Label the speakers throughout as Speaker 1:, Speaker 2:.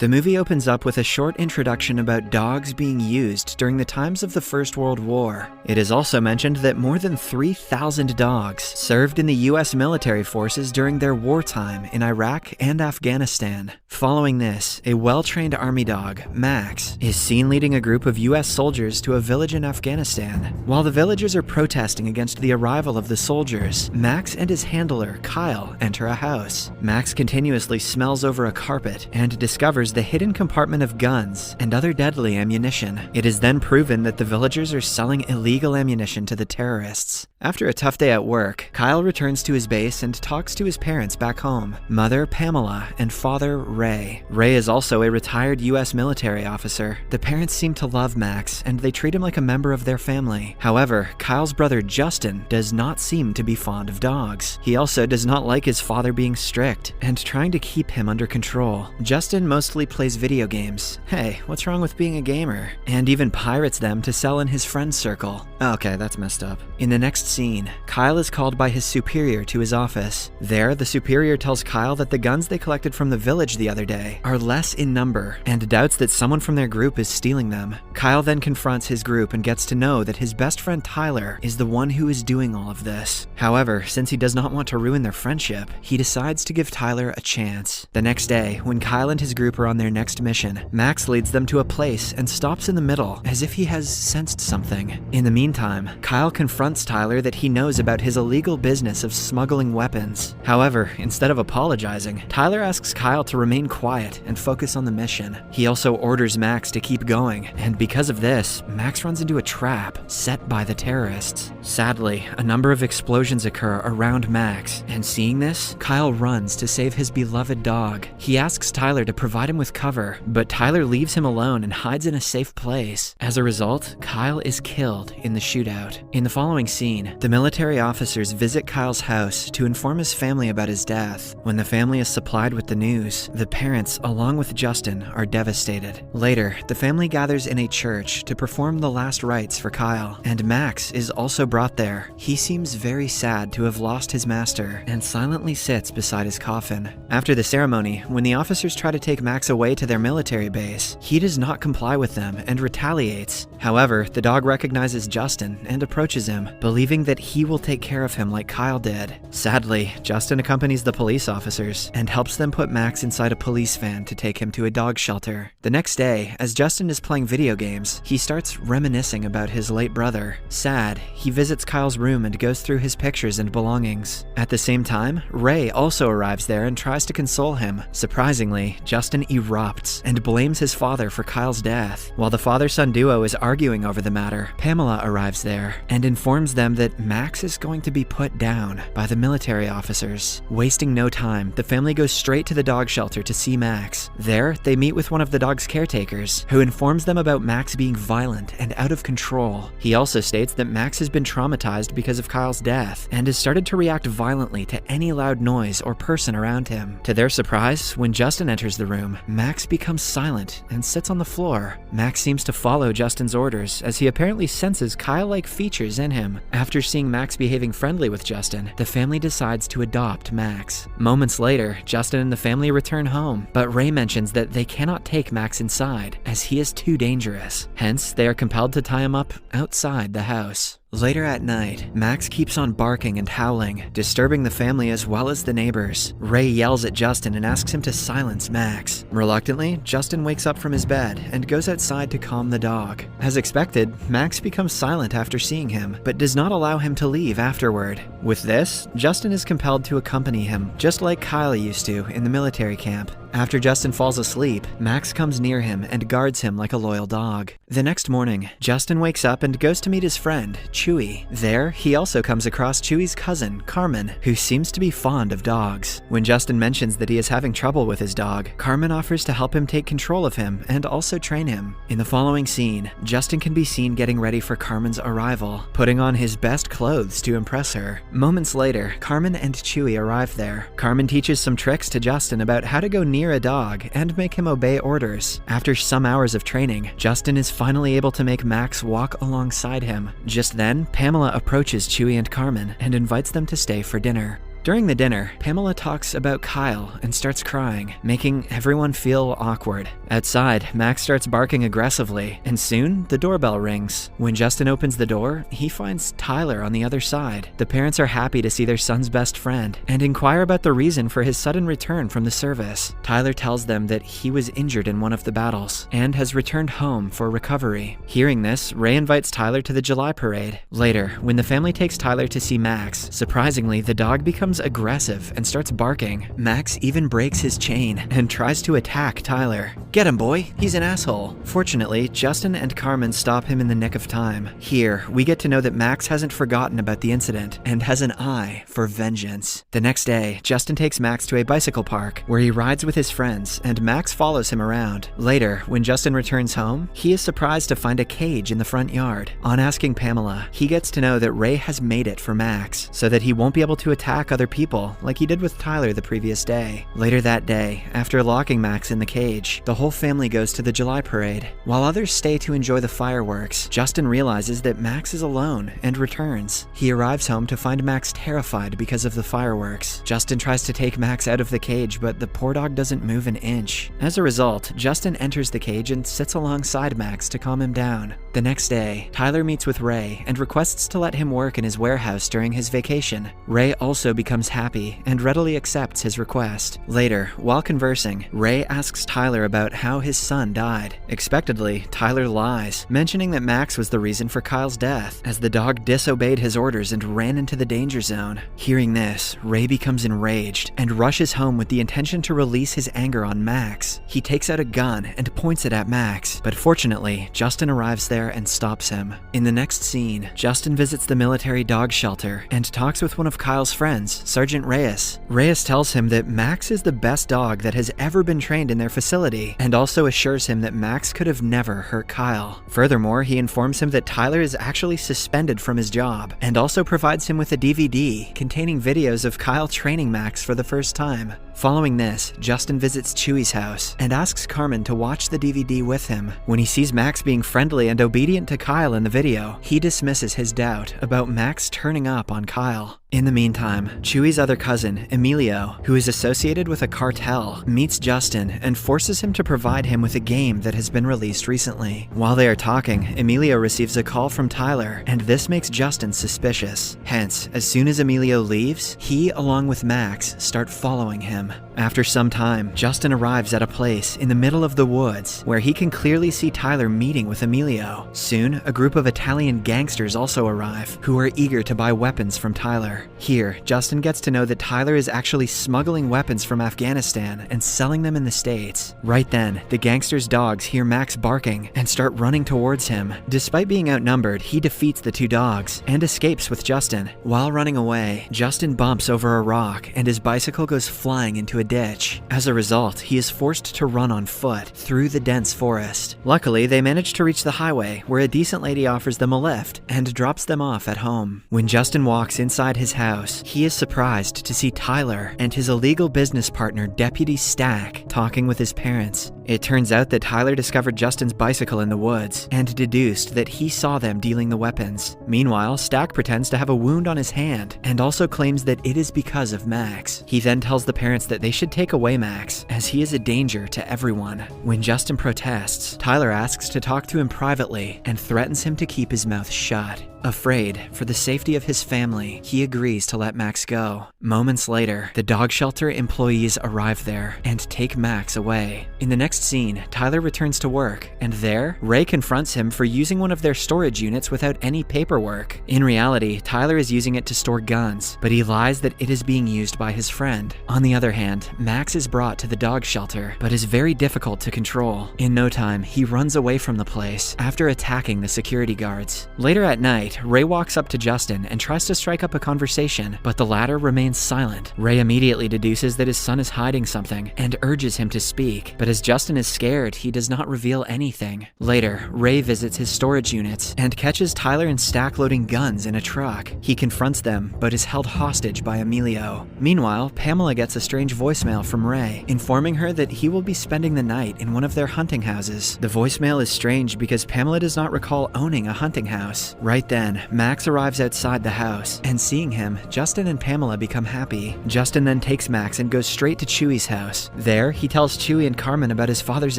Speaker 1: The movie opens up with a short introduction about dogs being used during the times of the First World War. It is also mentioned that more than 3,000 dogs served in the US military forces during their wartime in Iraq and Afghanistan. Following this, a well-trained army dog, Max, is seen leading a group of US soldiers to a village in Afghanistan. While the villagers are protesting against the arrival of the soldiers, Max and his handler, Kyle, enter a house. Max continuously smells over a carpet and discovers the hidden compartment of guns and other deadly ammunition. It is then proven that the villagers are selling illegal ammunition to the terrorists. After a tough day at work, Kyle returns to his base and talks to his parents back home, Mother Pamela and Father Ray. Ray is also a retired US military officer. The parents seem to love Max and they treat him like a member of their family. However, Kyle's brother Justin does not seem to be fond of dogs. He also does not like his father being strict and trying to keep him under control. Justin mostly plays video games. Hey, what's wrong with being a gamer? And even pirates them to sell in his friend circle. Okay, that's messed up. In the next scene, Kyle is called by his superior to his office. There, the superior tells Kyle that the guns they collected from the village the other day are less in number and doubts that someone from their group is stealing them. Kyle then confronts his group and gets to know that his best friend Tyler is the one who is doing all of this. However, since he does not want to ruin their friendship, he decides to give Tyler a chance. The next day, when Kyle and his group are on their next mission, Max leads them to a place and stops in the middle as if he has sensed something. In the meantime, Kyle confronts Tyler that he knows about his illegal business of smuggling weapons. However, instead of apologizing, Tyler asks Kyle to remain quiet and focus on the mission. He also orders Max to keep going, and because of this, Max runs into a trap set by the terrorists. Sadly, a number of explosions occur around Max, and seeing this, Kyle runs to save his beloved dog. He asks Tyler to provide him with cover, but Tyler leaves him alone and hides in a safe place. As a result, Kyle is killed in the shootout. In the following scene, the military officers visit Kyle's house to inform his family about his death. When the family is supplied with the news, the parents, along with Justin, are devastated. Later, the family gathers in a church to perform the last rites for Kyle, and Max is also brought there. He seems very sad to have lost his master and silently sits beside his coffin. After the ceremony, when the officers try to take Max away to their military base, he does not comply with them and retaliates. However, the dog recognizes Justin and approaches him, believing that he will take care of him like Kyle did. Sadly, Justin accompanies the police officers and helps them put Max inside a police van to take him to a dog shelter. The next day, as Justin is playing video games, he starts reminiscing about his late brother. Sad, he visits Kyle's room and goes through his pictures and belongings. At the same time, Ray also arrives there and tries to console him. Surprisingly, Justin erupts and blames his father for Kyle's death. While the father-son duo is arguing over the matter, Pamela arrives there and informs them that Max is going to be put down by the military officers. Wasting no time, the family goes straight to the dog shelter to see Max. There, they meet with one of the dog's caretakers, who informs them about Max being violent and out of control. He also states that Max has been traumatized because of Kyle's death and has started to react violently to any loud noise or person around him. To their surprise, when Justin enters the room, Max becomes silent and sits on the floor. Max seems to follow Justin's orders as he apparently senses Kyle-like features in him. After seeing Max behaving friendly with Justin, the family decides to adopt Max. Moments later, Justin and the family return home, but Ray mentions that they cannot take Max inside as he is too dangerous. Hence, they are compelled to tie him up outside the house. Later at night, Max keeps on barking and howling, disturbing the family as well as the neighbors. Ray yells at Justin and asks him to silence Max. Reluctantly, Justin wakes up from his bed and goes outside to calm the dog. As expected, Max becomes silent after seeing him, but does not allow him to leave afterward. With this, Justin is compelled to accompany him, just like Kyle used to in the military camp. After Justin falls asleep, Max comes near him and guards him like a loyal dog. The next morning, Justin wakes up and goes to meet his friend, Chewy. There, he also comes across Chewy's cousin, Carmen, who seems to be fond of dogs. When Justin mentions that he is having trouble with his dog, Carmen offers to help him take control of him and also train him. In the following scene, Justin can be seen getting ready for Carmen's arrival, putting on his best clothes to impress her. Moments later, Carmen and Chewy arrive there. Carmen teaches some tricks to Justin about how to go near a dog and make him obey orders. After some hours of training, Justin is finally able to make Max walk alongside him. Just then, Pamela approaches Chewy and Carmen and invites them to stay for dinner. During the dinner, Pamela talks about Kyle and starts crying, making everyone feel awkward. Outside, Max starts barking aggressively, and soon the doorbell rings. When Justin opens the door, he finds Tyler on the other side. The parents are happy to see their son's best friend and inquire about the reason for his sudden return from the service. Tyler tells them that he was injured in one of the battles and has returned home for recovery. Hearing this, Ray invites Tyler to the July parade. Later, when the family takes Tyler to see Max, surprisingly, the dog becomes aggressive and starts barking. Max even breaks his chain and tries to attack Tyler. "Get him, boy, he's an asshole." Fortunately, Justin and Carmen stop him in the nick of time. Here, we get to know that Max hasn't forgotten about the incident and has an eye for vengeance. The next day, Justin takes Max to a bicycle park where he rides with his friends, and Max follows him around. Later, when Justin returns home, he is surprised to find a cage in the front yard. On asking Pamela, he gets to know that Ray has made it for Max so that he won't be able to attack other people like he did with Tyler the previous day. Later that day, after locking Max in the cage, the whole family goes to the July parade. While others stay to enjoy the fireworks, Justin realizes that Max is alone and returns. He arrives home to find Max terrified because of the fireworks. Justin tries to take Max out of the cage, but the poor dog doesn't move an inch. As a result, Justin enters the cage and sits alongside Max to calm him down. The next day, Tyler meets with Ray and requests to let him work in his warehouse during his vacation. Ray also becomes happy and readily accepts his request. Later, while conversing, Ray asks Tyler about how his son died. Expectedly, Tyler lies, mentioning that Max was the reason for Kyle's death, as the dog disobeyed his orders and ran into the danger zone. Hearing this, Ray becomes enraged and rushes home with the intention to release his anger on Max. He takes out a gun and points it at Max, but fortunately, Justin arrives there and stops him. In the next scene, Justin visits the military dog shelter and talks with one of Kyle's friends, Sergeant Reyes. Reyes tells him that Max is the best dog that has ever been trained in their facility, and also assures him that Max could have never hurt Kyle. Furthermore, he informs him that Tyler is actually suspended from his job, and also provides him with a DVD containing videos of Kyle training Max for the first time. Following this, Justin visits Chewy's house and asks Carmen to watch the DVD with him. When he sees Max being friendly and obedient to Kyle in the video, he dismisses his doubt about Max turning up on Kyle. In the meantime, Chewy's other cousin, Emilio, who is associated with a cartel, meets Justin and forces him to provide him with a game that has been released recently. While they are talking, Emilio receives a call from Tyler, and this makes Justin suspicious. Hence, as soon as Emilio leaves, he, along with Max, start following him. After some time, Justin arrives at a place in the middle of the woods where he can clearly see Tyler meeting with Emilio. Soon, a group of Italian gangsters also arrive, who are eager to buy weapons from Tyler. Here, Justin gets to know that Tyler is actually smuggling weapons from Afghanistan and selling them in the States. Right then, the gangsters' dogs hear Max barking and start running towards him. Despite being outnumbered, he defeats the two dogs and escapes with Justin. While running away, Justin bumps over a rock and his bicycle goes flying into a ditch. As a result, he is forced to run on foot through the dense forest. Luckily, they manage to reach the highway where a decent lady offers them a lift and drops them off at home. When Justin walks inside his house, he is surprised to see Tyler and his illegal business partner, Deputy Stack, talking with his parents. It turns out that Tyler discovered Justin's bicycle in the woods and deduced that he saw them dealing the weapons. Meanwhile, Stack pretends to have a wound on his hand and also claims that it is because of Max. He then tells the parents that they should take away Max, as he is a danger to everyone. When Justin protests, Tyler asks to talk to him privately and threatens him to keep his mouth shut. Afraid for the safety of his family, he agrees to let Max go. Moments later, the dog shelter employees arrive there and take Max away. In the next scene, Tyler returns to work, and there, Ray confronts him for using one of their storage units without any paperwork. In reality, Tyler is using it to store guns, but he lies that it is being used by his friend. On the other hand, Max is brought to the dog shelter, but is very difficult to control. In no time, he runs away from the place after attacking the security guards. Later at night, Ray walks up to Justin and tries to strike up a conversation, but the latter remains silent. Ray immediately deduces that his son is hiding something and urges him to speak, but as Justin is scared, he does not reveal anything. Later, Ray visits his storage units and catches Tyler and Stack loading guns in a truck. He confronts them, but is held hostage by Emilio. Meanwhile, Pamela gets a strange voicemail from Ray, informing her that he will be spending the night in one of their hunting houses. The voicemail is strange because Pamela does not recall owning a hunting house. Right then, then, Max arrives outside the house, and seeing him, Justin and Pamela become happy. Justin then takes Max and goes straight to Chewy's house. There, he tells Chewy and Carmen about his father's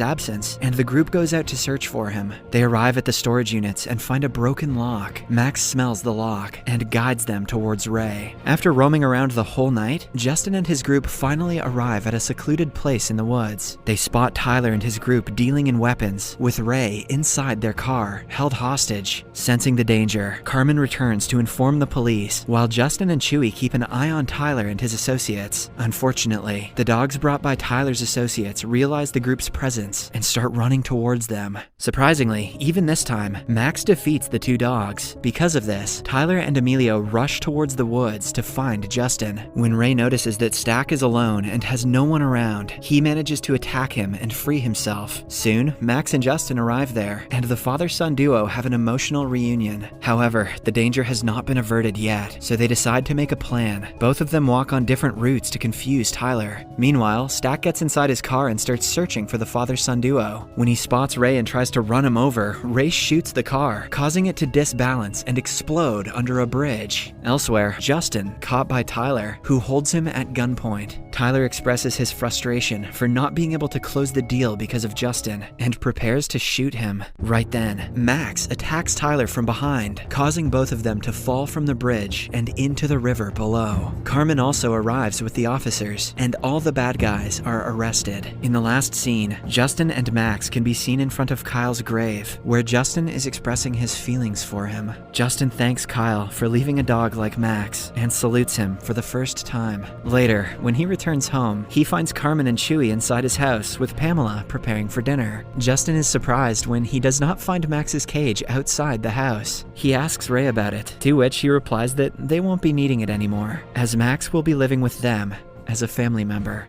Speaker 1: absence, and the group goes out to search for him. They arrive at the storage units and find a broken lock. Max smells the lock and guides them towards Ray. After roaming around the whole night, Justin and his group finally arrive at a secluded place in the woods. They spot Tyler and his group dealing in weapons, with Ray inside their car, held hostage. Sensing the danger, Carmen returns to inform the police, while Justin and Chewy keep an eye on Tyler and his associates. Unfortunately, the dogs brought by Tyler's associates realize the group's presence and start running towards them. Surprisingly, even this time, Max defeats the two dogs. Because of this, Tyler and Emilio rush towards the woods to find Justin. When Ray notices that Stack is alone and has no one around, he manages to attack him and free himself. Soon, Max and Justin arrive there, and the father-son duo have an emotional reunion. However, the danger has not been averted yet, so they decide to make a plan. Both of them walk on different routes to confuse Tyler. Meanwhile, Stack gets inside his car and starts searching for the father-son duo. When he spots Ray and tries to run him over, Ray shoots the car, causing it to disbalance and explode under a bridge. Elsewhere, Justin, caught by Tyler, who holds him at gunpoint. Tyler expresses his frustration for not being able to close the deal because of Justin, and prepares to shoot him. Right then, Max attacks Tyler from behind, causing both of them to fall from the bridge and into the river below. Carmen also arrives with the officers, and all the bad guys are arrested. In the last scene, Justin and Max can be seen in front of Kyle's grave, where Justin is expressing his feelings for him. Justin thanks Kyle for leaving a dog like Max, and salutes him for the first time. Later, when he returns home, he finds Carmen and Chewy inside his house with Pamela preparing for dinner. Justin is surprised when he does not find Max's cage outside the house. He asks Ray about it, to which he replies that they won't be needing it anymore, as Max will be living with them as a family member.